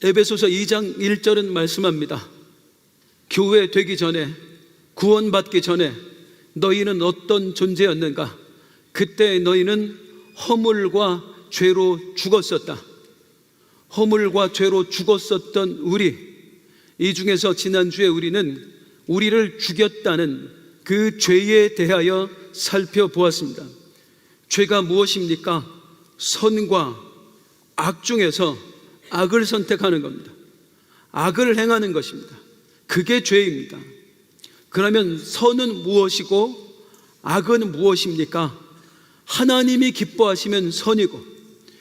에베소서 2장 1절은 말씀합니다. 교회 되기 전에, 구원받기 전에 너희는 어떤 존재였는가? 그때 너희는 허물과 죄로 죽었었다. 허물과 죄로 죽었었던 우리, 이 중에서 지난주에 우리는 우리를 죽였다는 그 죄에 대하여 살펴보았습니다. 죄가 무엇입니까? 선과 악 중에서 악을 선택하는 겁니다. 악을 행하는 것입니다. 그게 죄입니다. 그러면 선은 무엇이고 악은 무엇입니까? 하나님이 기뻐하시면 선이고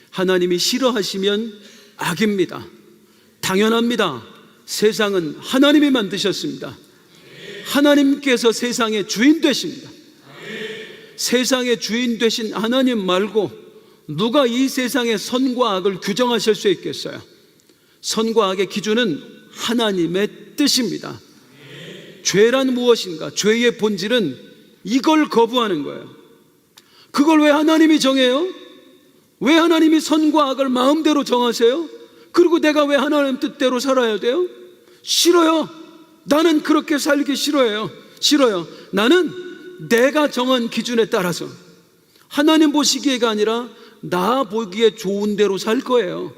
하나님이 싫어하시면 악입니다. 당연합니다. 세상은 하나님이 만드셨습니다. 하나님께서 세상의 주인 되십니다. 세상의 주인 되신 하나님 말고 누가 이 세상의 선과 악을 규정하실 수 있겠어요? 선과 악의 기준은 하나님의 뜻입니다. 죄란 무엇인가? 죄의 본질은 이걸 거부하는 거예요. 그걸 왜 하나님이 정해요? 왜 하나님이 선과 악을 마음대로 정하세요? 그리고 내가 왜 하나님 뜻대로 살아야 돼요? 싫어요. 나는 그렇게 살기 싫어요. 나는 내가 정한 기준에 따라서 하나님 보시기에가 아니라 나 보기에 좋은 대로 살 거예요.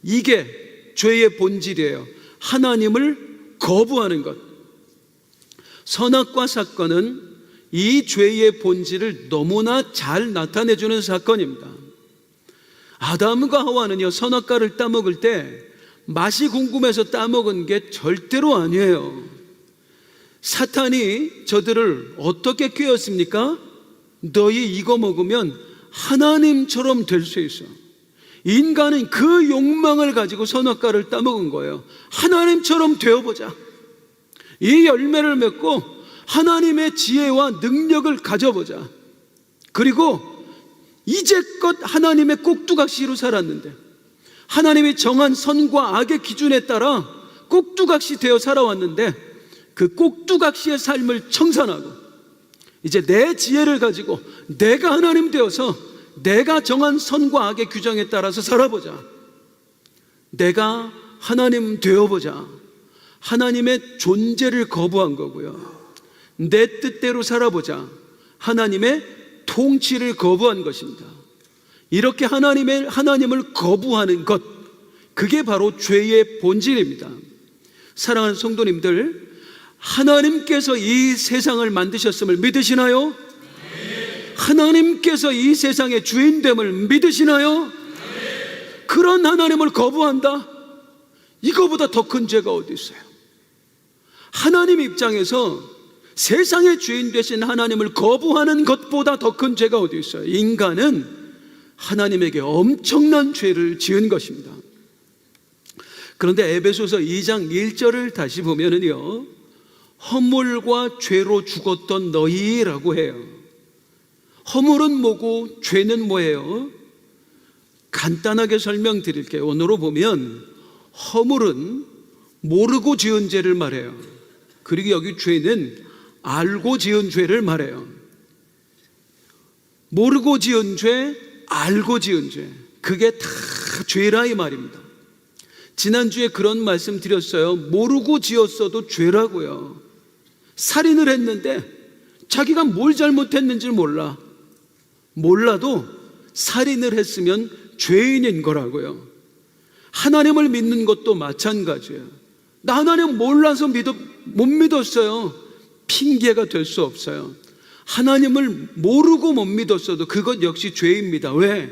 이게 죄의 본질이에요. 하나님을 거부하는 것. 선악과 사건은 이 죄의 본질을 너무나 잘 나타내주는 사건입니다. 아담과 하와는요, 선악과를 따먹을 때 맛이 궁금해서 따먹은 게 절대로 아니에요. 사탄이 저들을 어떻게 꾀었습니까? 너희 이거 먹으면 하나님처럼 될 수 있어. 인간은 그 욕망을 가지고 선악과를 따먹은 거예요. 하나님처럼 되어보자. 이 열매를 맺고 하나님의 지혜와 능력을 가져보자. 그리고 이제껏 하나님의 꼭두각시로 살았는데, 하나님이 정한 선과 악의 기준에 따라 꼭두각시 되어 살아왔는데, 그 꼭두각시의 삶을 청산하고 이제 내 지혜를 가지고 내가 하나님 되어서 내가 정한 선과 악의 규정에 따라서 살아보자. 내가 하나님 되어보자. 하나님의 존재를 거부한 거고요. 내 뜻대로 살아보자. 하나님의 통치를 거부한 것입니다. 이렇게 하나님을 거부하는 것, 그게 바로 죄의 본질입니다. 사랑하는 성도님들, 하나님께서 이 세상을 만드셨음을 믿으시나요? 하나님께서 이 세상의 주인됨을 믿으시나요? 그런 하나님을 거부한다? 이거보다 더 큰 죄가 어디 있어요? 하나님 입장에서 세상의 주인 되신 하나님을 거부하는 것보다 더 큰 죄가 어디 있어요? 인간은 하나님에게 엄청난 죄를 지은 것입니다. 그런데 에베소서 2장 1절을 다시 보면은요, 허물과 죄로 죽었던 너희라고 해요. 허물은 뭐고 죄는 뭐예요? 간단하게 설명드릴게요. 오늘로 보면 허물은 모르고 지은 죄를 말해요. 그리고 여기 죄는 알고 지은 죄를 말해요. 모르고 지은 죄, 알고 지은 죄, 그게 다 죄라 이 말입니다. 지난주에 그런 말씀 드렸어요. 모르고 지었어도 죄라고요. 살인을 했는데 자기가 뭘 잘못했는지 몰라도 살인을 했으면 죄인인 거라고요. 하나님을 믿는 것도 마찬가지예요. 나 하나님 몰라서 못 믿었어요. 핑계가 될 수 없어요. 하나님을 모르고 못 믿었어도 그것 역시 죄입니다. 왜?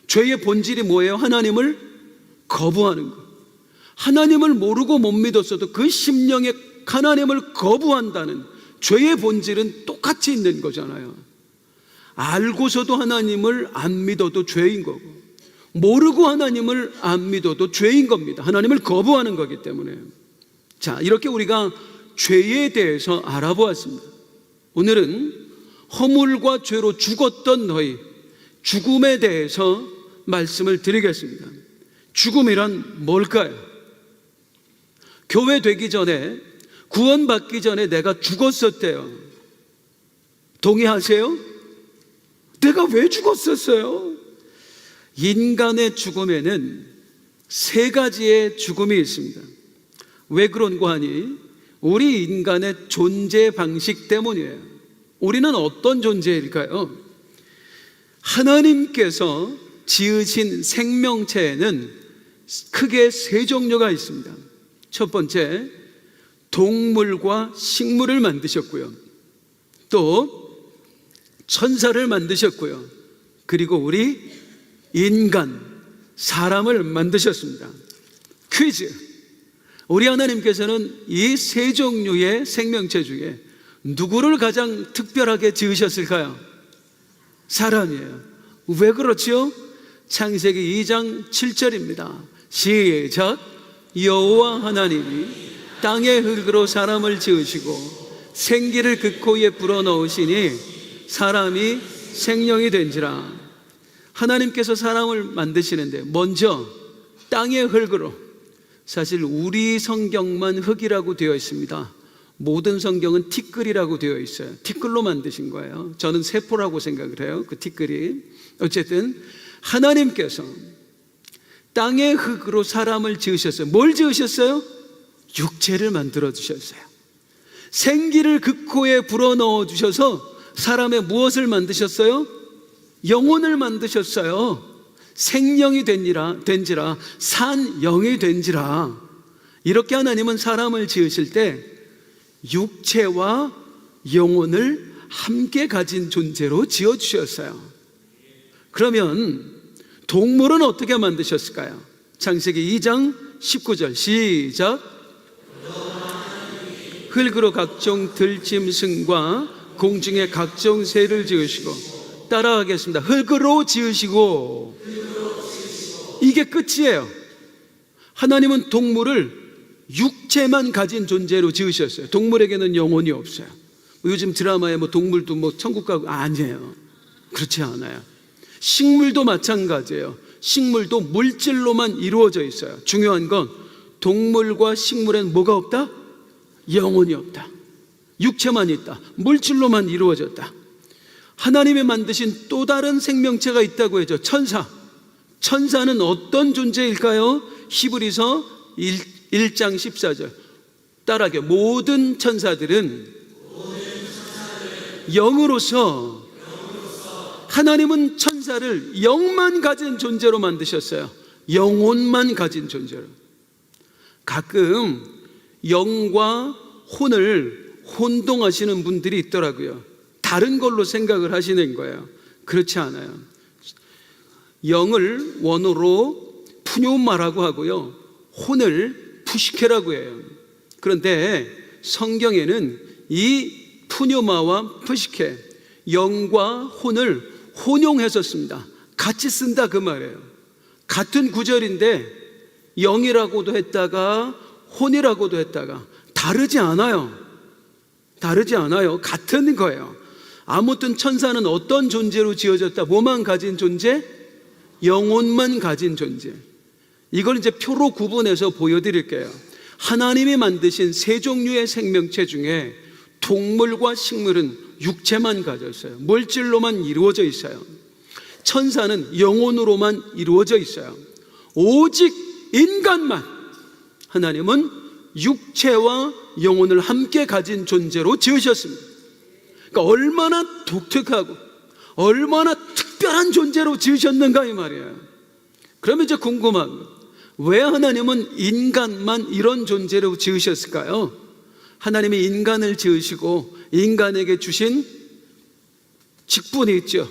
죄의 본질이 뭐예요? 하나님을 거부하는 것. 하나님을 모르고 못 믿었어도 그 심령에 하나님을 거부한다는 죄의 본질은 똑같이 있는 거잖아요. 알고서도 하나님을 안 믿어도 죄인 거고, 모르고 하나님을 안 믿어도 죄인 겁니다. 하나님을 거부하는 거기 때문에. 자, 이렇게 우리가 죄에 대해서 알아보았습니다. 오늘은 허물과 죄로 죽었던 너희, 죽음에 대해서 말씀을 드리겠습니다. 죽음이란 뭘까요? 교회 되기 전에, 구원받기 전에 내가 죽었었대요. 동의하세요? 내가 왜 죽었었어요? 인간의 죽음에는 세 가지의 죽음이 있습니다. 왜 그런가 하니 우리 인간의 존재 방식 때문이에요. 우리는 어떤 존재일까요? 하나님께서 지으신 생명체에는 크게 세 종류가 있습니다. 첫 번째, 동물과 식물을 만드셨고요. 또 천사를 만드셨고요. 그리고 우리 인간, 사람을 만드셨습니다. 퀴즈. 우리 하나님께서는 이 세 종류의 생명체 중에 누구를 가장 특별하게 지으셨을까요? 사람이에요. 왜 그렇지요? 창세기 2장 7절입니다. 시작. 여호와 하나님이 땅의 흙으로 사람을 지으시고 생기를 그 코에 불어넣으시니 사람이 생명이 된지라. 하나님께서 사람을 만드시는데 먼저 땅의 흙으로, 사실 우리 성경만 흙이라고 되어 있습니다. 모든 성경은 티끌이라고 되어 있어요. 티끌로 만드신 거예요. 저는 세포라고 생각을 해요. 그 티끌이. 어쨌든 하나님께서 땅의 흙으로 사람을 지으셨어요. 뭘 지으셨어요? 육체를 만들어 주셨어요. 생기를 그 코에 불어넣어 주셔서 사람의 무엇을 만드셨어요? 영혼을 만드셨어요. 생명이 된지라 산영이 된지라. 이렇게 하나님은 사람을 지으실 때 육체와 영혼을 함께 가진 존재로 지어주셨어요. 그러면 동물은 어떻게 만드셨을까요? 창세기 2장 19절 시작. 흙으로 각종 들짐승과 공중의 각종 새를 지으시고, 따라하겠습니다. 흙으로 지으시고. 이게 끝이에요. 하나님은 동물을 육체만 가진 존재로 지으셨어요. 동물에게는 영혼이 없어요. 요즘 드라마에 동물도 천국 가고, 아니에요. 그렇지 않아요. 식물도 마찬가지예요. 식물도 물질로만 이루어져 있어요. 중요한 건 동물과 식물엔 뭐가 없다? 영혼이 없다. 육체만 있다. 물질로만 이루어졌다. 하나님이 만드신 또 다른 생명체가 있다고 해죠. 천사. 천사는 어떤 존재일까요? 히브리서 1장 14절 따라하게. 모든 천사들은 영으로서, 하나님은 천사를 영만 가진 존재로 만드셨어요. 영혼만 가진 존재로. 가끔 영과 혼을 혼동하시는 분들이 있더라고요. 다른 걸로 생각을 하시는 거예요. 그렇지 않아요. 영을 원어로 푸뇨마라고 하고요, 혼을 푸시케라고 해요. 그런데 성경에는 이 푸뇨마와 푸시케, 영과 혼을 혼용해서 씁니다. 같이 쓴다 그 말이에요. 같은 구절인데 영이라고도 했다가 혼이라고도 했다가 다르지 않아요. 다르지 않아요. 같은 거예요. 아무튼 천사는 어떤 존재로 지어졌다? 뭐만 가진 존재? 영혼만 가진 존재. 이걸 이제 표로 구분해서 보여드릴게요. 하나님이 만드신 세 종류의 생명체 중에 동물과 식물은 육체만 가졌어요. 물질로만 이루어져 있어요. 천사는 영혼으로만 이루어져 있어요. 오직 인간만 하나님은 육체와 영혼을 함께 가진 존재로 지으셨습니다. 그러니까 얼마나 독특하고 얼마나 특별한 존재로 지으셨는가 이 말이에요. 그러면 이제 궁금한 거예요. 왜 하나님은 인간만 이런 존재로 지으셨을까요? 하나님이 인간을 지으시고 인간에게 주신 직분이 있죠.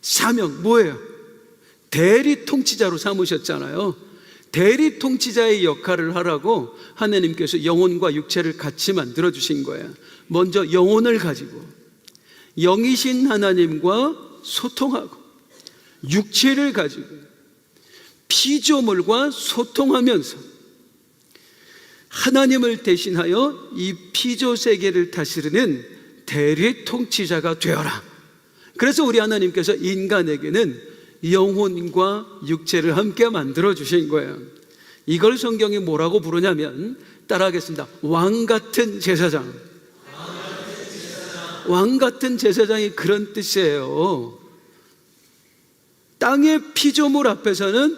사명 뭐예요? 대리 통치자로 삼으셨잖아요. 대리 통치자의 역할을 하라고 하나님께서 영혼과 육체를 같이 만들어 주신 거예요. 먼저 영혼을 가지고 영이신 하나님과 소통하고, 육체를 가지고 피조물과 소통하면서 하나님을 대신하여 이 피조 세계를 다스리는 대리 통치자가 되어라. 그래서 우리 하나님께서 인간에게는 영혼과 육체를 함께 만들어 주신 거예요. 이걸 성경이 뭐라고 부르냐면, 따라하겠습니다. 왕 같은 제사장. 왕 같은 제사장이 그런 뜻이에요. 땅의 피조물 앞에서는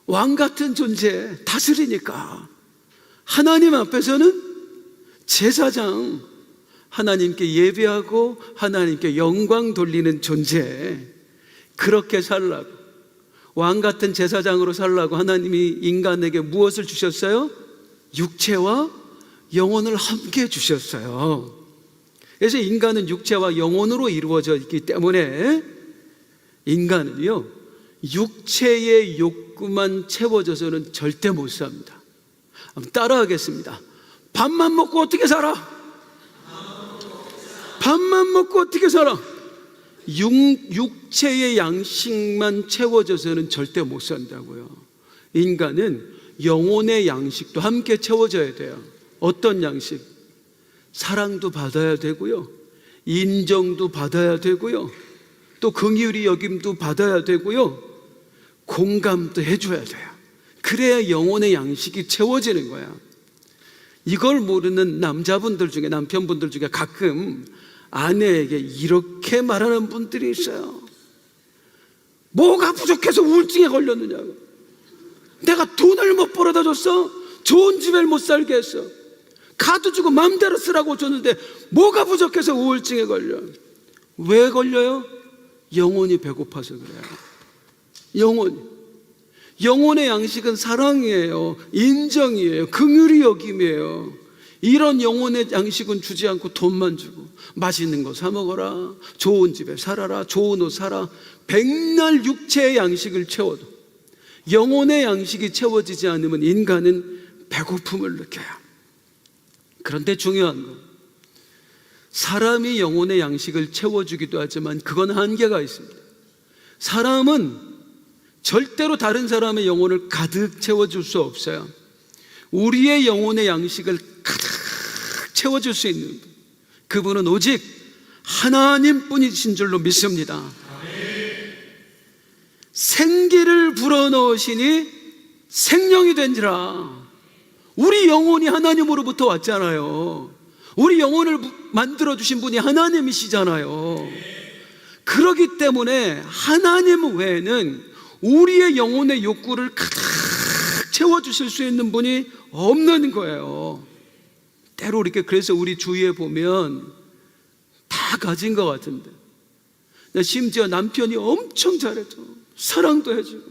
왕 같은 존재, 다스리니까. 하나님 앞에서는 제사장, 하나님께 예배하고 하나님께 영광 돌리는 존재, 그렇게 살라고, 왕 같은 제사장으로 살라고 하나님이 인간에게 무엇을 주셨어요? 육체와 영혼을 함께 주셨어요. 그래서 인간은 육체와 영혼으로 이루어져 있기 때문에 인간은요, 육체의 욕구만 채워져서는 절대 못 삽니다. 따라하겠습니다. 밥만 먹고 어떻게 살아? 밥만 먹고 어떻게 살아? 육체의 양식만 채워져서는 절대 못 산다고요. 인간은 영혼의 양식도 함께 채워져야 돼요. 어떤 양식? 사랑도 받아야 되고요, 인정도 받아야 되고요, 또 긍휼히 여김도 받아야 되고요, 공감도 해줘야 돼요. 그래야 영혼의 양식이 채워지는 거야. 이걸 모르는 남자분들 중에, 남편분들 중에 가끔 아내에게 이렇게 말하는 분들이 있어요. 뭐가 부족해서 우울증에 걸렸느냐고. 내가 돈을 못 벌어다 줬어? 좋은 집에 못 살게 했어. 카드 주고 마음대로 쓰라고 줬는데 뭐가 부족해서 우울증에 걸려? 왜 걸려요? 영혼이 배고파서 그래요. 영혼의 양식은 사랑이에요, 인정이에요, 긍휼히 여김이에요. 이런 영혼의 양식은 주지 않고 돈만 주고 맛있는 거 사 먹어라, 좋은 집에 살아라, 좋은 옷 사라, 백날 육체의 양식을 채워도 영혼의 양식이 채워지지 않으면 인간은 배고픔을 느껴요. 그런데 중요한 건, 사람이 영혼의 양식을 채워주기도 하지만 그건 한계가 있습니다. 사람은 절대로 다른 사람의 영혼을 가득 채워줄 수 없어요. 우리의 영혼의 양식을 가득 채워줄 수 있는 분, 그분은 오직 하나님뿐이신 줄로 믿습니다. 생기를 불어넣으시니 생명이 된지라. 우리 영혼이 하나님으로부터 왔잖아요. 우리 영혼을 만들어주신 분이 하나님이시잖아요. 그렇기 때문에 하나님 외에는 우리의 영혼의 욕구를 가득 채워주실 수 있는 분이 없는 거예요. 때로 이렇게, 그래서 우리 주위에 보면 다 가진 것 같은데, 심지어 남편이 엄청 잘해줘, 사랑도 해주고,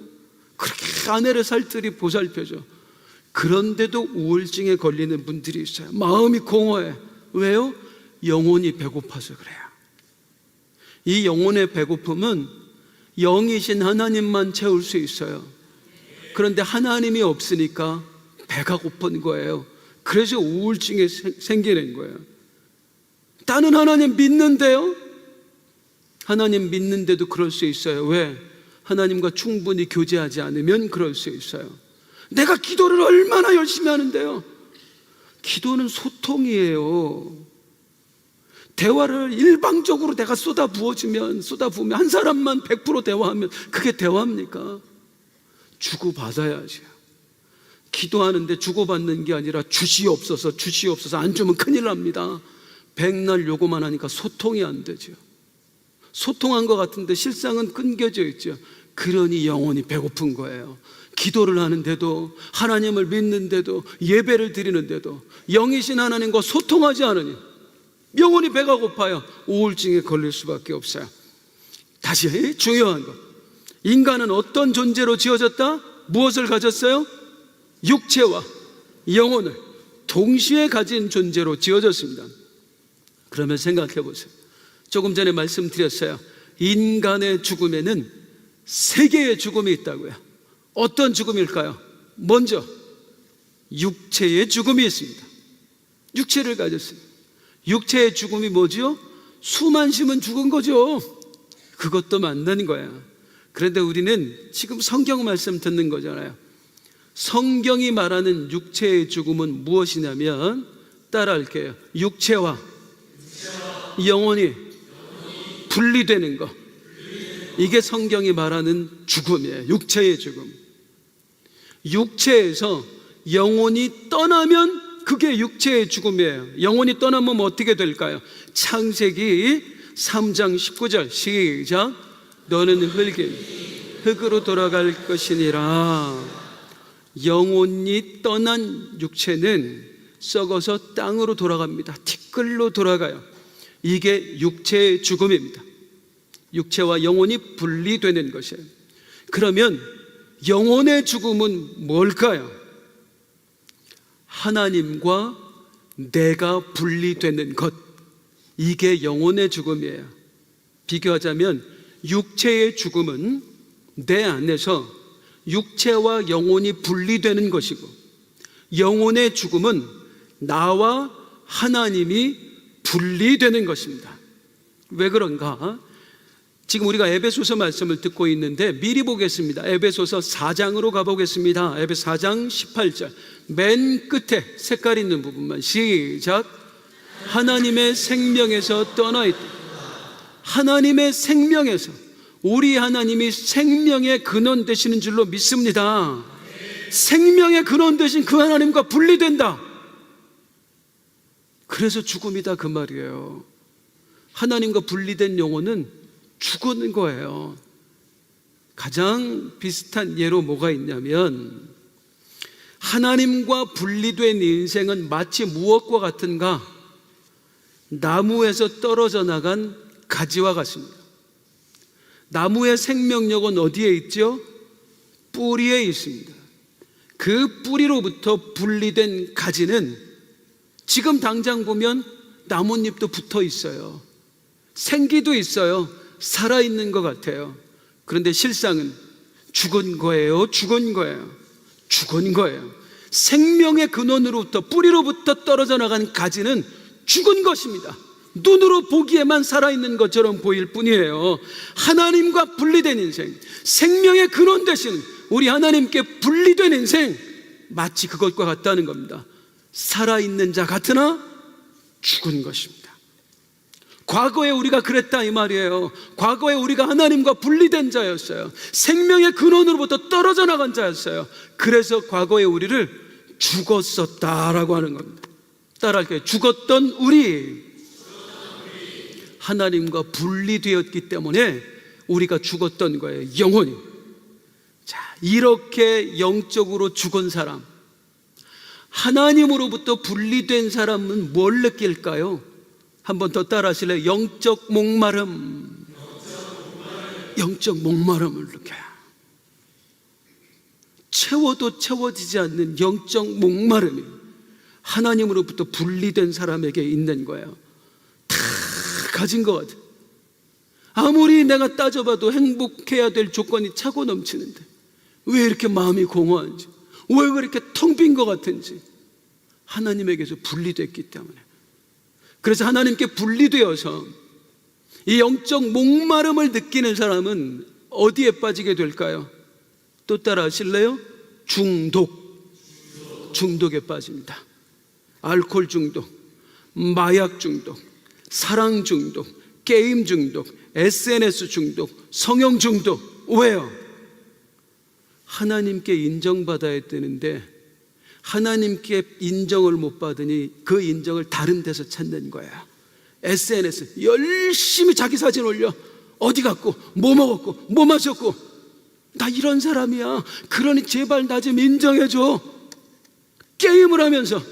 그렇게 아내를 살뜰히 보살펴줘. 그런데도 우울증에 걸리는 분들이 있어요. 마음이 공허해. 왜요? 영혼이 배고파서 그래요. 이 영혼의 배고픔은 영이신 하나님만 채울 수 있어요. 그런데 하나님이 없으니까 배가 고픈 거예요. 그래서 우울증이 생기는 거예요. 나는 하나님 믿는데요? 하나님 믿는데도 그럴 수 있어요. 왜? 하나님과 충분히 교제하지 않으면 그럴 수 있어요. 내가 기도를 얼마나 열심히 하는데요? 기도는 소통이에요. 대화를 일방적으로 내가 쏟아부으면 한 사람만 100% 대화하면 그게 대화입니까? 주고받아야죠. 기도하는데 주고받는 게 아니라 주시옵소서 안 주면 큰일 납니다. 백날 요구만 하니까 소통이 안 되죠. 소통한 것 같은데 실상은 끊겨져 있죠. 그러니 영혼이 배고픈 거예요. 기도를 하는데도, 하나님을 믿는데도, 예배를 드리는데도 영이신 하나님과 소통하지 않으니 영혼이 배가 고파요. 우울증에 걸릴 수밖에 없어요. 다시 중요한 것, 인간은 어떤 존재로 지어졌다? 무엇을 가졌어요? 육체와 영혼을 동시에 가진 존재로 지어졌습니다. 그러면 생각해 보세요. 조금 전에 말씀드렸어요. 인간의 죽음에는 세 개의 죽음이 있다고요. 어떤 죽음일까요? 먼저 육체의 죽음이 있습니다. 육체를 가졌어요. 육체의 죽음이 뭐죠? 수만 쉬면 죽은 거죠. 그것도 맞는 거예요. 그런데 우리는 지금 성경 말씀 듣는 거잖아요. 성경이 말하는 육체의 죽음은 무엇이냐면, 따라할게요. 육체와 영혼이 분리되는 거, 이게 성경이 말하는 죽음이에요. 육체의 죽음. 육체에서 영혼이 떠나면 그게 육체의 죽음이에요. 영혼이 떠나면 어떻게 될까요? 창세기 3장 19절 시작. 너는 흙으로 돌아갈 것이니라. 영혼이 떠난 육체는 썩어서 땅으로 돌아갑니다. 티끌로 돌아가요. 이게 육체의 죽음입니다. 육체와 영혼이 분리되는 것이에요. 그러면 영혼의 죽음은 뭘까요? 하나님과 내가 분리되는 것, 이게 영혼의 죽음이에요. 비교하자면 육체의 죽음은 내 안에서 육체와 영혼이 분리되는 것이고, 영혼의 죽음은 나와 하나님이 분리되는 것입니다. 왜 그런가? 지금 우리가 에베소서 말씀을 듣고 있는데 미리 보겠습니다. 에베소서 4장으로 가보겠습니다. 에베소 4장 18절 맨 끝에 색깔 있는 부분만 시작. 하나님의 생명에서 떠나 있다. 하나님의 생명에서, 우리 하나님이 생명의 근원 되시는 줄로 믿습니다. 생명의 근원 되신 그 하나님과 분리된다. 그래서 죽음이다 그 말이에요. 하나님과 분리된 영혼은 죽은 거예요. 가장 비슷한 예로 뭐가 있냐면, 하나님과 분리된 인생은 마치 무엇과 같은가? 나무에서 떨어져 나간 가지와 같습니다. 나무의 생명력은 어디에 있죠? 뿌리에 있습니다. 그 뿌리로부터 분리된 가지는 지금 당장 보면 나뭇잎도 붙어 있어요. 생기도 있어요. 살아있는 것 같아요. 그런데 실상은 죽은 거예요. 죽은 거예요. 죽은 거예요. 생명의 근원으로부터, 뿌리로부터 떨어져 나간 가지는 죽은 것입니다. 눈으로 보기에만 살아있는 것처럼 보일 뿐이에요. 하나님과 분리된 인생, 생명의 근원 되신 우리 하나님께 분리된 인생, 마치 그것과 같다는 겁니다. 살아있는 자 같으나 죽은 것입니다. 과거에 우리가 그랬다 이 말이에요. 과거에 우리가 하나님과 분리된 자였어요. 생명의 근원으로부터 떨어져 나간 자였어요. 그래서 과거에 우리를 죽었었다라고 하는 겁니다. 따라할게요. 죽었던 우리, 하나님과 분리되었기 때문에 우리가 죽었던 거예요. 영혼이. 자, 이렇게 영적으로 죽은 사람, 하나님으로부터 분리된 사람은 뭘 느낄까요? 한 번 더 따라 하실래요? 영적 목마름. 영적 목마름을 느껴요. 채워도 채워지지 않는 영적 목마름이 하나님으로부터 분리된 사람에게 있는 거예요. 다 가진 것 같아요. 아무리 내가 따져봐도 행복해야 될 조건이 차고 넘치는데 왜 이렇게 마음이 공허한지, 왜 그렇게 텅 빈 것 같은지, 하나님에게서 분리됐기 때문에. 그래서 하나님께 분리되어서 이 영적 목마름을 느끼는 사람은 어디에 빠지게 될까요? 또 따라 하실래요? 중독에 빠집니다. 알코올 중독, 마약 중독, 사랑 중독, 게임 중독, SNS 중독, 성형 중독. 왜요? 하나님께 인정받아야 되는데 하나님께 인정을 못 받으니 그 인정을 다른 데서 찾는 거야. SNS 열심히 자기 사진 올려. 어디 갔고, 뭐 먹었고, 뭐 마셨고. 나 이런 사람이야. 그러니 제발 나 좀 인정해줘. 게임을 하면서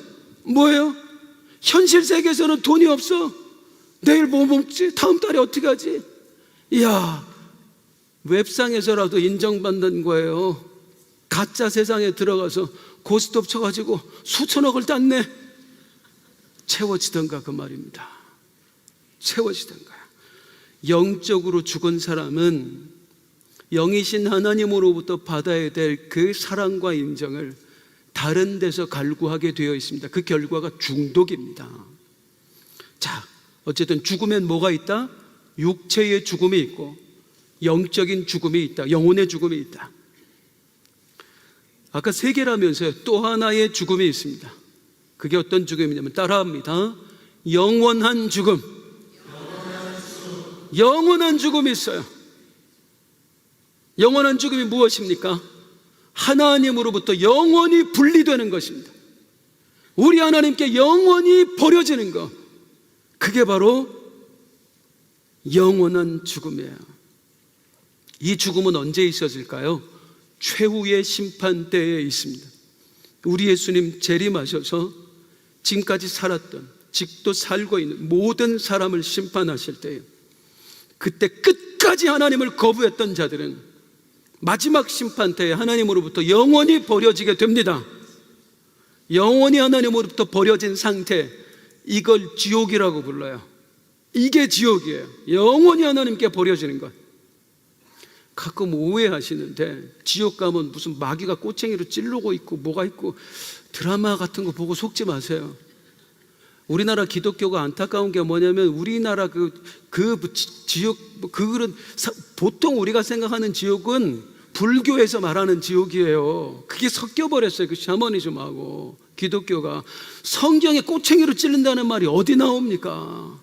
뭐예요? 현실 세계에서는 돈이 없어. 내일 뭐 먹지? 다음 달에 어떻게 하지? 이야, 웹상에서라도 인정받는 거예요. 가짜 세상에 들어가서 고스톱 쳐가지고 수천억을 땄네. 채워지던가 그 말입니다. 채워지던가. 영적으로 죽은 사람은 영이신 하나님으로부터 받아야 될 그 사랑과 인정을 다른 데서 갈구하게 되어 있습니다. 그 결과가 중독입니다. 자, 어쨌든 죽으면 뭐가 있다? 육체의 죽음이 있고 영적인 죽음이 있다. 영혼의 죽음이 있다. 아까 세 개라면서요. 또 하나의 죽음이 있습니다. 그게 어떤 죽음이냐면, 따라합니다. 영원한 죽음. 영원한 죽음이 있어요. 영원한 죽음이 무엇입니까? 하나님으로부터 영원히 분리되는 것입니다. 우리 하나님께 영원히 버려지는 것, 그게 바로 영원한 죽음이에요. 이 죽음은 언제 있어질까요? 최후의 심판 때에 있습니다. 우리 예수님 재림하셔서 지금까지 살았던, 지금도 살고 있는 모든 사람을 심판하실 때에, 그때 끝까지 하나님을 거부했던 자들은 마지막 심판 때에 하나님으로부터 영원히 버려지게 됩니다. 영원히 하나님으로부터 버려진 상태, 이걸 지옥이라고 불러요. 이게 지옥이에요. 영원히 하나님께 버려지는 것. 가끔 오해하시는데, 지옥 가면 무슨 마귀가 꼬챙이로 찌르고 있고 뭐가 있고, 드라마 같은 거 보고 속지 마세요. 우리나라 기독교가 안타까운 게 뭐냐면, 우리나라 지옥, 보통 우리가 생각하는 지옥은 불교에서 말하는 지옥이에요. 그게 섞여버렸어요. 그 샤머니즘하고 기독교가. 성경에 꼬챙이로 찔른다는 말이 어디 나옵니까?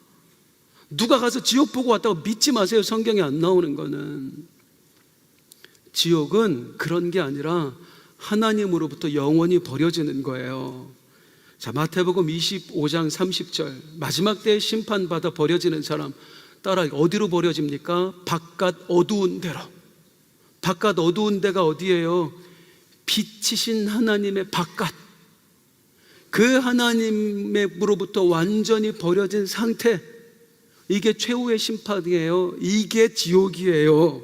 누가 가서 지옥 보고 왔다고 믿지 마세요. 성경에 안 나오는 거는. 지옥은 그런 게 아니라 하나님으로부터 영원히 버려지는 거예요. 자, 마태복음 25장 30절, 마지막 때에 심판받아 버려지는 사람, 따라 어디로 버려집니까? 바깥 어두운 데로. 바깥 어두운 데가 어디예요? 빛이신 하나님의 바깥, 그 하나님으로부터 완전히 버려진 상태, 이게 최후의 심판이에요. 이게 지옥이에요.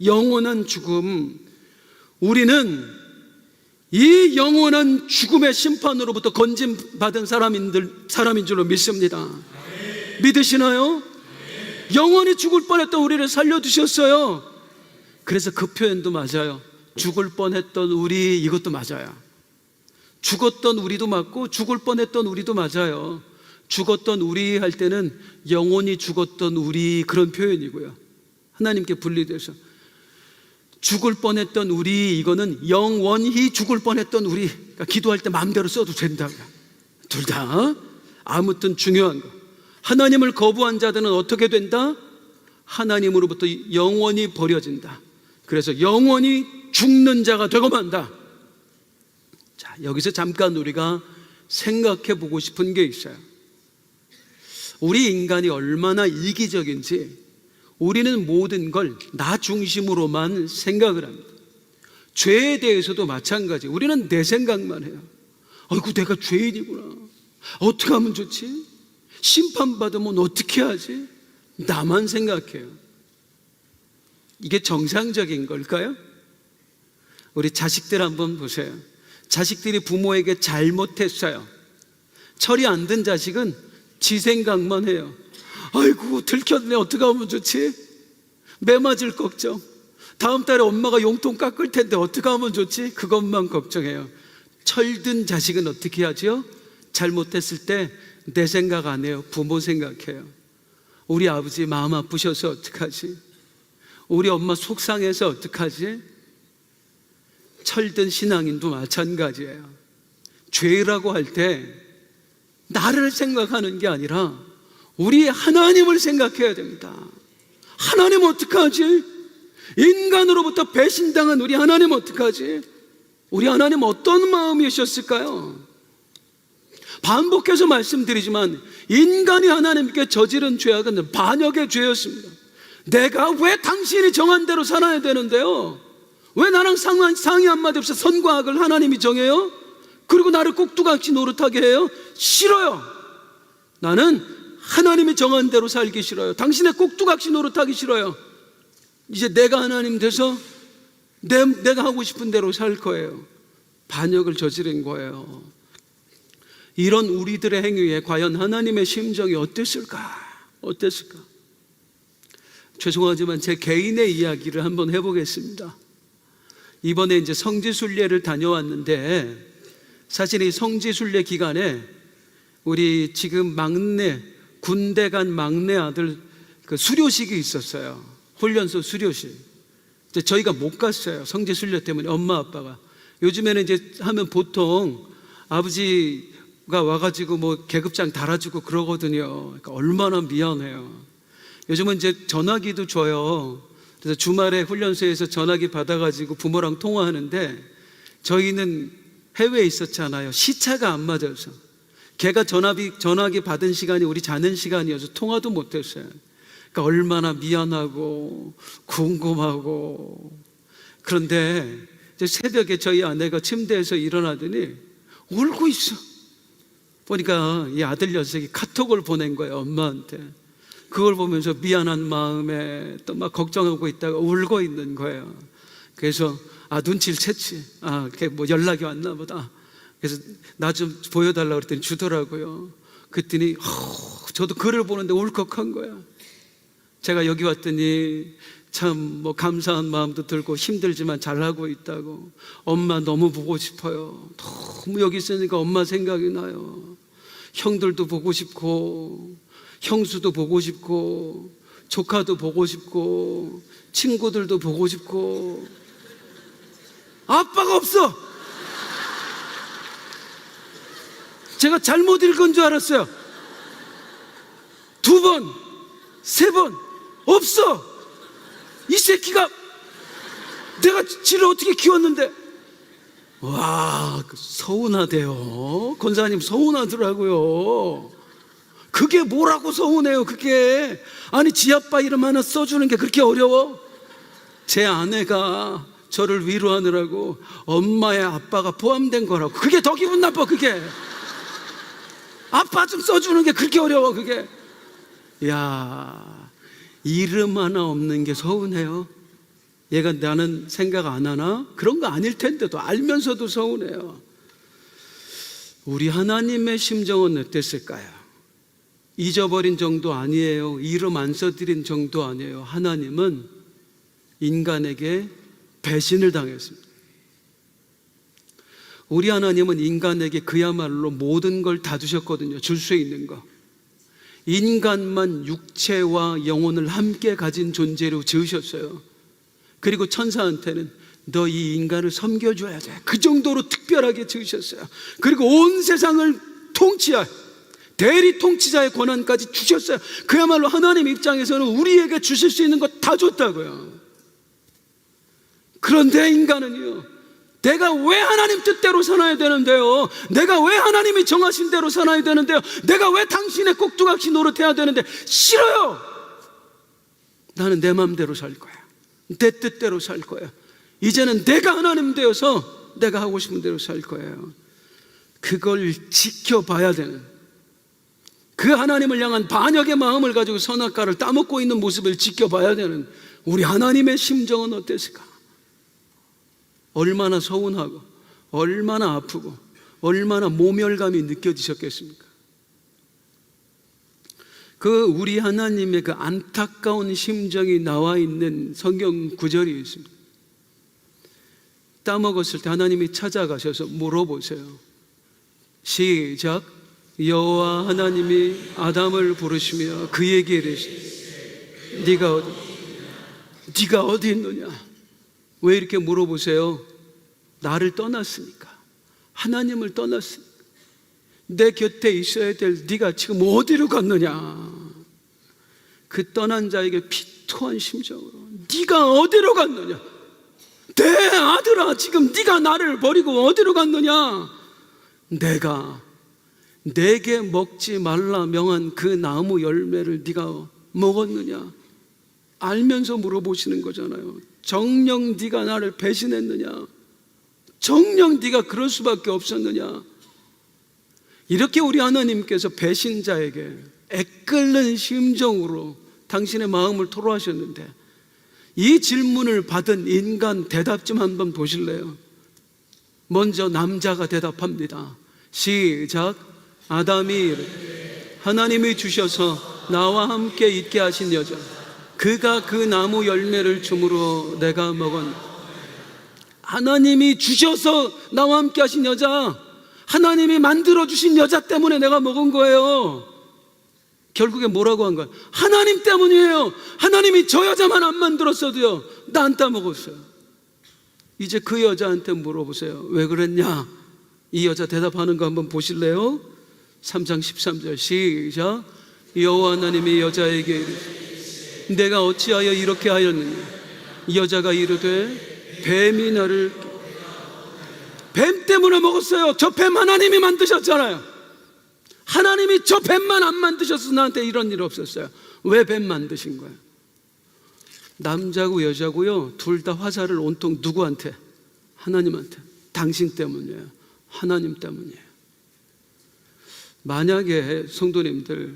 영원한 죽음. 우리는 이 영원한 죽음의 심판으로부터 건진받은 사람인 줄로 믿습니다. 믿으시나요? 영원히 죽을 뻔했던 우리를 살려두셨어요. 그래서 그 표현도 맞아요. 죽을 뻔했던 우리, 이것도 맞아요. 죽었던 우리도 맞고 죽을 뻔했던 우리도 맞아요. 죽었던 우리 할 때는 영원히 죽었던 우리, 그런 표현이고요. 하나님께 분리돼서 죽을 뻔했던 우리, 이거는 영원히 죽을 뻔했던 우리. 그러니까 기도할 때 마음대로 써도 된다고요. 둘 다. 아무튼 중요한 거, 하나님을 거부한 자들은 어떻게 된다? 하나님으로부터 영원히 버려진다. 그래서 영원히 죽는 자가 되고 만다. 자, 여기서 잠깐 우리가 생각해 보고 싶은 게 있어요. 우리 인간이 얼마나 이기적인지, 우리는 모든 걸 나 중심으로만 생각을 합니다. 죄에 대해서도 마찬가지. 우리는 내 생각만 해요. 아이고, 내가 죄인이구나. 어떻게 하면 좋지? 심판받으면 어떻게 하지? 나만 생각해요. 이게 정상적인 걸까요? 우리 자식들 한번 보세요. 자식들이 부모에게 잘못했어요. 철이 안 든 자식은 지 생각만 해요. 아이고, 들켰네. 어떻게 하면 좋지? 매 맞을 걱정. 다음 달에 엄마가 용돈 깎을 텐데 어떻게 하면 좋지? 그것만 걱정해요. 철든 자식은 어떻게 하죠? 잘못했을 때 내 생각 안 해요. 부모 생각해요. 우리 아버지 마음 아프셔서 어떡하지? 우리 엄마 속상해서 어떡하지? 철든 신앙인도 마찬가지예요. 죄라고 할 때 나를 생각하는 게 아니라 우리 하나님을 생각해야 됩니다. 하나님 어떡하지? 인간으로부터 배신당한 우리 하나님 어떡하지? 우리 하나님 어떤 마음이셨을까요? 반복해서 말씀드리지만, 인간이 하나님께 저지른 죄악은 반역의 죄였습니다. 내가 왜 당신이 정한 대로 살아야 되는데요? 왜 나랑 상의 한마디 없이 선과 악을 하나님이 정해요? 그리고 나를 꼭두각시 노릇하게 해요? 싫어요. 나는 하나님이 정한 대로 살기 싫어요. 당신의 꼭두각시 노릇하기 싫어요. 이제 내가 하나님 돼서 내가 하고 싶은 대로 살 거예요. 반역을 저지른 거예요. 이런 우리들의 행위에 과연 하나님의 심정이 어땠을까? 죄송하지만 제 개인의 이야기를 한번 해보겠습니다. 이번에 이제 성지순례를 다녀왔는데, 사실 이 성지순례 기간에 우리 지금 군대 간 막내 아들 그 수료식이 있었어요. 훈련소 수료식. 이제 저희가 못 갔어요. 성지순례 때문에 엄마 아빠가. 요즘에는 이제 하면 보통 아버지가 와가지고 뭐 계급장 달아주고 그러거든요. 그러니까 얼마나 미안해요. 요즘은 이제 전화기도 줘요. 그래서 주말에 훈련소에서 전화기 받아가지고 부모랑 통화하는데, 저희는 해외에 있었잖아요. 시차가 안 맞아서 걔가 전화기 받은 시간이 우리 자는 시간이어서 통화도 못했어요. 그러니까 얼마나 미안하고 궁금하고. 그런데 이제 새벽에 저희 아내가 침대에서 일어나더니 울고 있어. 보니까 이 아들 녀석이 카톡을 보낸 거예요, 엄마한테. 그걸 보면서 미안한 마음에 또 막 걱정하고 있다가 울고 있는 거예요. 그래서 눈치를 챘지. 걔 뭐 연락이 왔나 보다. 그래서 나 좀 보여달라고 그랬더니 주더라고요. 그랬더니 저도 글을 보는데 울컥한 거야. 제가 여기 왔더니 참 뭐 감사한 마음도 들고 힘들지만 잘하고 있다고. 엄마 너무 보고 싶어요. 너무 여기 있으니까 엄마 생각이 나요. 형들도 보고 싶고 형수도 보고 싶고 조카도 보고 싶고 친구들도 보고 싶고 아빠가 없어. 제가 잘못 읽은 줄 알았어요. 2번, 3번 없어. 이 새끼가 내가 지를 어떻게 키웠는데. 와, 서운하대요. 권사님 서운하더라고요. 그게 뭐라고 서운해요, 그게. 아니, 지 아빠 이름 하나 써주는 게 그렇게 어려워? 제 아내가 저를 위로하느라고 엄마의 아빠가 포함된 거라고. 그게 더 기분 나빠, 그게. 아빠 좀 써주는 게 그렇게 어려워, 그게. 야, 이름 하나 없는 게 서운해요? 얘가 나는 생각 안 하나? 그런 거 아닐 텐데도 알면서도 서운해요. 우리 하나님의 심정은 어땠을까요? 잊어버린 정도 아니에요. 이름 안 써드린 정도 아니에요. 하나님은 인간에게 배신을 당했습니다. 우리 하나님은 인간에게 그야말로 모든 걸 다 주셨거든요. 줄 수 있는 거. 인간만 육체와 영혼을 함께 가진 존재로 지으셨어요. 그리고 천사한테는 너 이 인간을 섬겨줘야 돼. 그 정도로 특별하게 지으셨어요. 그리고 온 세상을 통치할 대리 통치자의 권한까지 주셨어요. 그야말로 하나님 입장에서는 우리에게 주실 수 있는 거 다 줬다고요. 그런데 인간은요, 내가 왜 하나님 뜻대로 살아야 되는데요? 내가 왜 하나님이 정하신 대로 살아야 되는데요? 내가 왜 당신의 꼭두각시 노릇해야 되는데? 싫어요. 나는 내 마음대로 살 거야. 내 뜻대로 살 거야. 이제는 내가 하나님 되어서 내가 하고 싶은 대로 살 거예요. 그걸 지켜봐야 되는, 그 하나님을 향한 반역의 마음을 가지고 선악과를 따먹고 있는 모습을 지켜봐야 되는 우리 하나님의 심정은 어땠을까? 얼마나 서운하고 얼마나 아프고 얼마나 모멸감이 느껴지셨겠습니까? 그 우리 하나님의 그 안타까운 심정이 나와 있는 성경 구절이 있습니다. 따먹었을 때 하나님이 찾아가셔서 물어보세요. 시작. 여호와 하나님이 아담을 부르시며 그에게 이르시되 네가 어디 있느냐? 왜 이렇게 물어보세요? 나를 떠났으니까, 하나님을 떠났으니까. 내 곁에 있어야 될 네가 지금 어디로 갔느냐? 그 떠난 자에게 피토한 심정으로 네가 어디로 갔느냐? 내 아들아, 지금 네가 나를 버리고 어디로 갔느냐? 내가 내게 먹지 말라 명한 그 나무 열매를 네가 먹었느냐? 알면서 물어보시는 거잖아요. 정녕 네가 나를 배신했느냐? 정녕 네가 그럴 수밖에 없었느냐? 이렇게 우리 하나님께서 배신자에게 애끓는 심정으로 당신의 마음을 토로하셨는데, 이 질문을 받은 인간 대답 좀 한번 보실래요? 먼저 남자가 대답합니다. 시작. 아담이 이르되 하나님이 주셔서 나와 함께 있게 하신 여자, 그가 그 나무 열매를 주므로 내가 먹었네. 하나님이 주셔서 나와 함께 하신 여자, 하나님이 만들어주신 여자 때문에 내가 먹은 거예요. 결국에 뭐라고 한 거예요? 하나님 때문이에요. 하나님이 저 여자만 안 만들었어도요, 나 안 따먹었어요. 이제 그 여자한테 물어보세요. 왜 그랬냐? 이 여자 대답하는 거 한번 보실래요? 3장 13절 시작. 여호와 하나님이 여자에게 이르시되 내가 어찌하여 이렇게 하였느냐? 여자가 이르되 뱀이 나를, 뱀 때문에 먹었어요. 저 뱀 하나님이 만드셨잖아요. 하나님이 저 뱀만 안 만드셨어 나한테 이런 일 없었어요. 왜 뱀 만드신 거예요? 남자고 여자고요, 둘 다 화살을 온통 누구한테? 하나님한테. 당신 때문이에요. 하나님 때문이에요. 만약에 성도님들,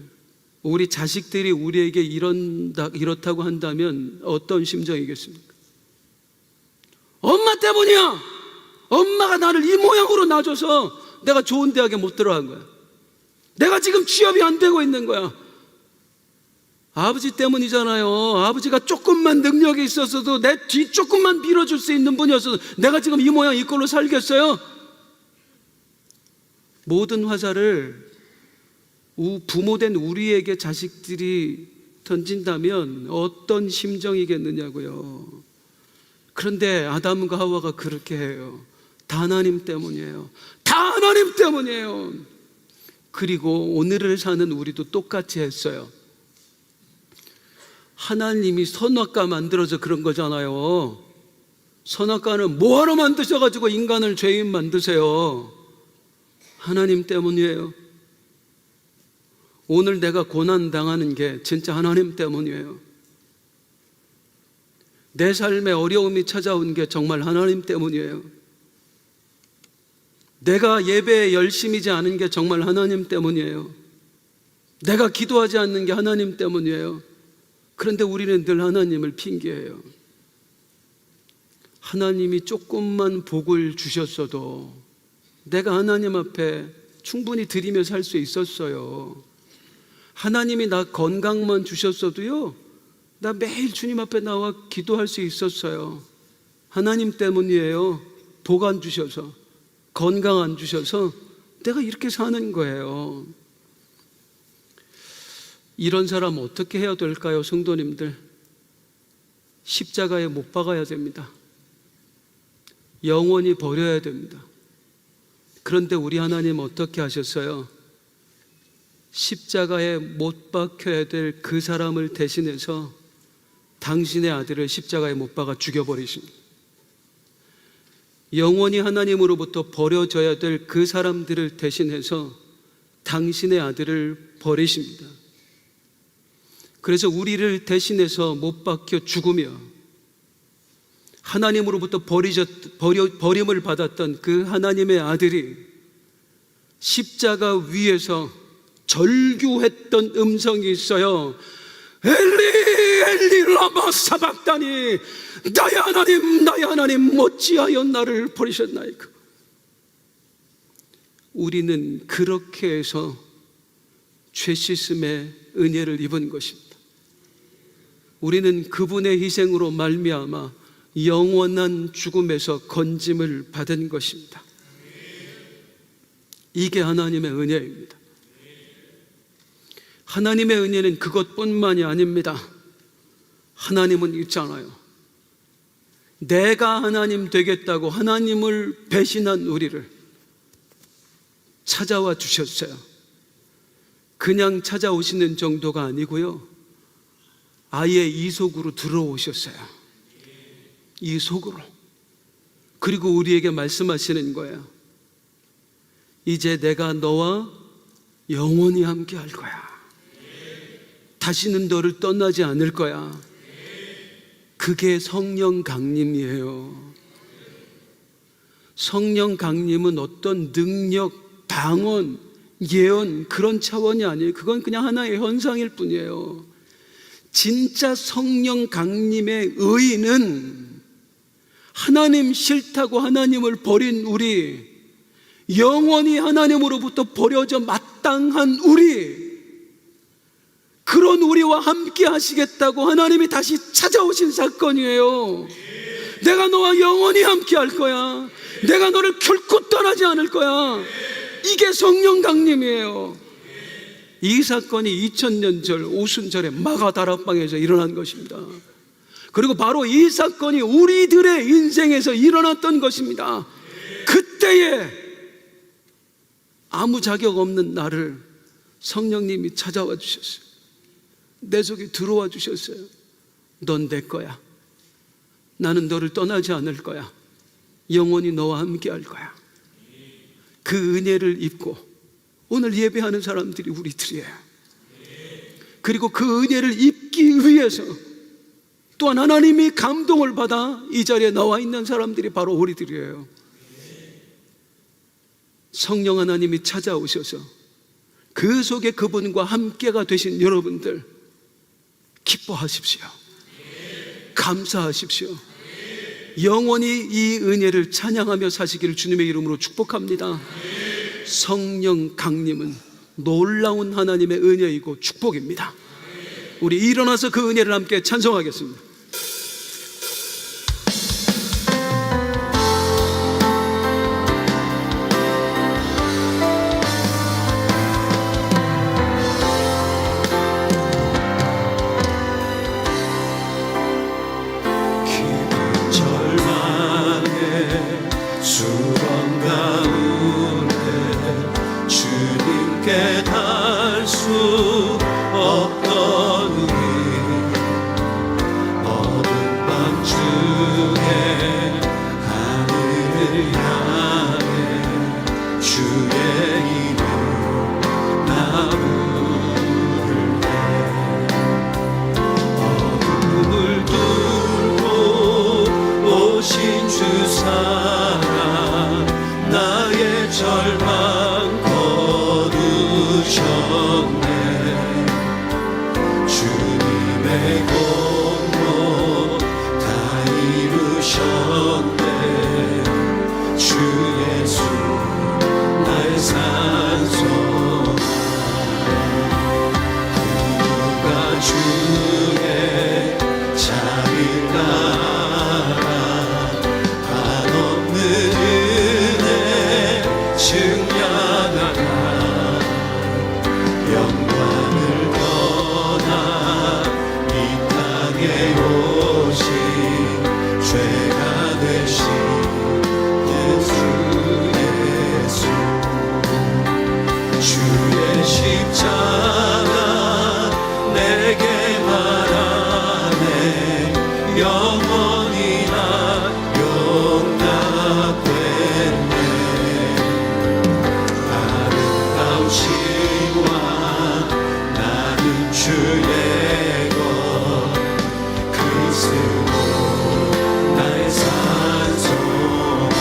우리 자식들이 우리에게 이렇다고 한다면 어떤 심정이겠습니까? 엄마 때문이야! 엄마가 나를 이 모양으로 낳아줘서 내가 좋은 대학에 못 들어간 거야. 내가 지금 취업이 안 되고 있는 거야. 아버지 때문이잖아요. 아버지가 조금만 능력이 있었어도 내 뒤 조금만 밀어줄 수 있는 분이었어도 내가 지금 이 모양 이 꼴로 살겠어요? 모든 화살을 부모된 우리에게 자식들이 던진다면 어떤 심정이겠느냐고요. 그런데 아담과 하와가 그렇게 해요. 다 하나님 때문이에요. 다 하나님 때문이에요. 그리고 오늘을 사는 우리도 똑같이 했어요. 하나님이 선악과 만들어서 그런 거잖아요. 선악과는 뭐하러 만드셔가지고 인간을 죄인 만드세요? 하나님 때문이에요. 오늘 내가 고난 당하는 게 진짜 하나님 때문이에요. 내 삶에 어려움이 찾아온 게 정말 하나님 때문이에요. 내가 예배에 열심이지 않은 게 정말 하나님 때문이에요. 내가 기도하지 않는 게 하나님 때문이에요. 그런데 우리는 늘 하나님을 핑계해요. 하나님이 조금만 복을 주셨어도 내가 하나님 앞에 충분히 드리며 살 수 있었어요. 하나님이 나 건강만 주셨어도요, 나 매일 주님 앞에 나와 기도할 수 있었어요. 하나님 때문이에요. 복 안 주셔서, 건강 안 주셔서 내가 이렇게 사는 거예요. 이런 사람 어떻게 해야 될까요, 성도님들? 십자가에 못 박아야 됩니다. 영원히 버려야 됩니다. 그런데 우리 하나님 어떻게 하셨어요? 십자가에 못 박혀야 될 그 사람을 대신해서 당신의 아들을 십자가에 못 박아 죽여버리십니다. 영원히 하나님으로부터 버려져야 될 그 사람들을 대신해서 당신의 아들을 버리십니다. 그래서 우리를 대신해서 못 박혀 죽으며 하나님으로부터 버림을 받았던 그 하나님의 아들이 십자가 위에서 절규했던 음성이 있어요. 엘리 엘리 라마 사박다니, 나의 하나님 어찌하여 나를 버리셨나이까. 우리는 그렇게 해서 죄 씻음의 은혜를 입은 것입니다. 우리는 그분의 희생으로 말미암아 영원한 죽음에서 건짐을 받은 것입니다. 이게 하나님의 은혜입니다. 하나님의 은혜는 그것뿐만이 아닙니다. 하나님은 있잖아요. 내가 하나님 되겠다고 하나님을 배신한 우리를 찾아와 주셨어요. 그냥 찾아오시는 정도가 아니고요, 아예 이 속으로 들어오셨어요. 이 속으로. 그리고 우리에게 말씀하시는 거예요. 이제 내가 너와 영원히 함께 할 거야. 다시는 너를 떠나지 않을 거야. 그게 성령 강림이에요. 성령 강림은 어떤 능력, 방언, 예언 그런 차원이 아니에요. 그건 그냥 하나의 현상일 뿐이에요. 진짜 성령 강림의 의의는 하나님 싫다고 하나님을 버린 우리, 영원히 하나님으로부터 버려져 마땅한 우리, 그런 우리와 함께 하시겠다고 하나님이 다시 찾아오신 사건이에요. 내가 너와 영원히 함께 할 거야. 내가 너를 결코 떠나지 않을 거야. 이게 성령 강림이에요. 이 사건이 2000년 전 오순절에 마가다락방에서 일어난 것입니다. 그리고 바로 이 사건이 우리들의 인생에서 일어났던 것입니다. 그때에 아무 자격 없는 나를 성령님이 찾아와 주셨어요. 내 속에 들어와 주셨어요. 넌 내 거야. 나는 너를 떠나지 않을 거야. 영원히 너와 함께 할 거야. 그 은혜를 입고 오늘 예배하는 사람들이 우리들이에요. 그리고 그 은혜를 입기 위해서 또한 하나님이 감동을 받아 이 자리에 나와 있는 사람들이 바로 우리들이에요. 성령 하나님이 찾아오셔서 그 속에 그분과 함께가 되신 여러분들 기뻐하십시오. 감사하십시오. 영원히 이 은혜를 찬양하며 사시기를 주님의 이름으로 축복합니다. 성령 강림은 놀라운 하나님의 은혜이고 축복입니다. 우리 일어나서 그 은혜를 함께 찬송하겠습니다. 수렁 가운데 주님께 닿을 수 없던 우리 어둠 밤 중에 하늘을 향해 주의 이름 나 부를 때 어둠을 뚫고 오신 주 사랑 나의 절망 거두셨네. 주님의 공로 다 이루셨네. 주 예수 나의 산소가 누가 주의 자비를 따라 한없는 증량하나 영광을 떠나 이 땅에 오신 죄가 되신 예수 주의 십자가 내게 말하네. 영원히 나 용납됐네. 시와 나는 주의 것 그리스도 나의 산소가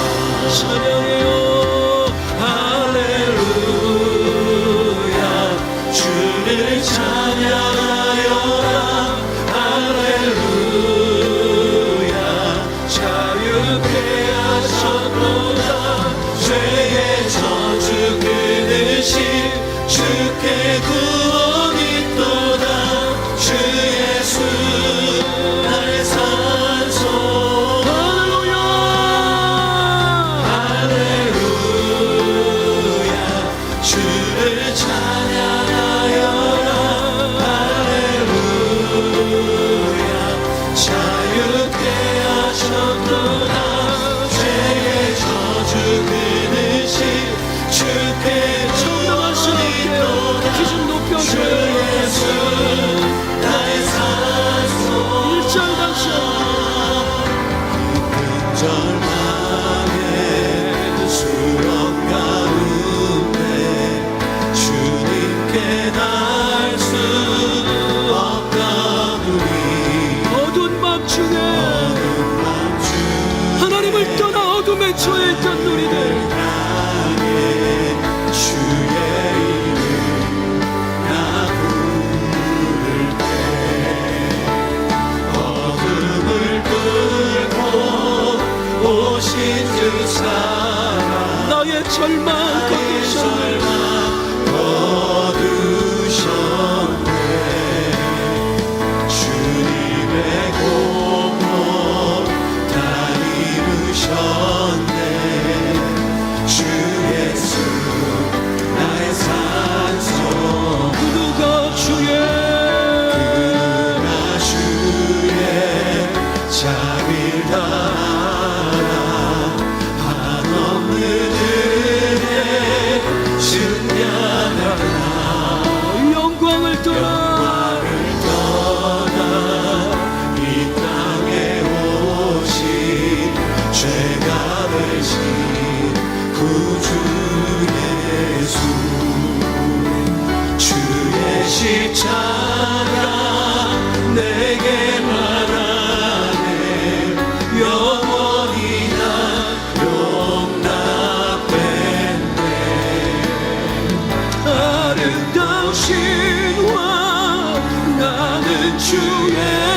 찬양해요. 할렐루야 주를 찬양하여라. 할렐루야 자유케 하셨도다. 죄의 저주 끊으신 주께 구원이 있도다. 주 예수 나의 산소. 할렐루야 할렐루야 주를 찬양하여라. 할렐루야 자유케 하셨도다. 죄의 저주 끊으신 주께 청명한 주님께 기준 높여줘. 주 예수 나의 산소. 일절단수 절망의 수렁 가운데 주님께 닿을 수 없던 우리 어두운 밤 중에 하나님을 떠나 어둠에 처해있던 우리들 주의 이름 나 부를 때 어둠을 뚫고 오신 주 사랑 나의 절망 거두셨네. 주님의 공로 다 이루셨네. 주 예수 나의 산소. 누가 주의 자비를 따라 한없는 은혜 신화 나는 주의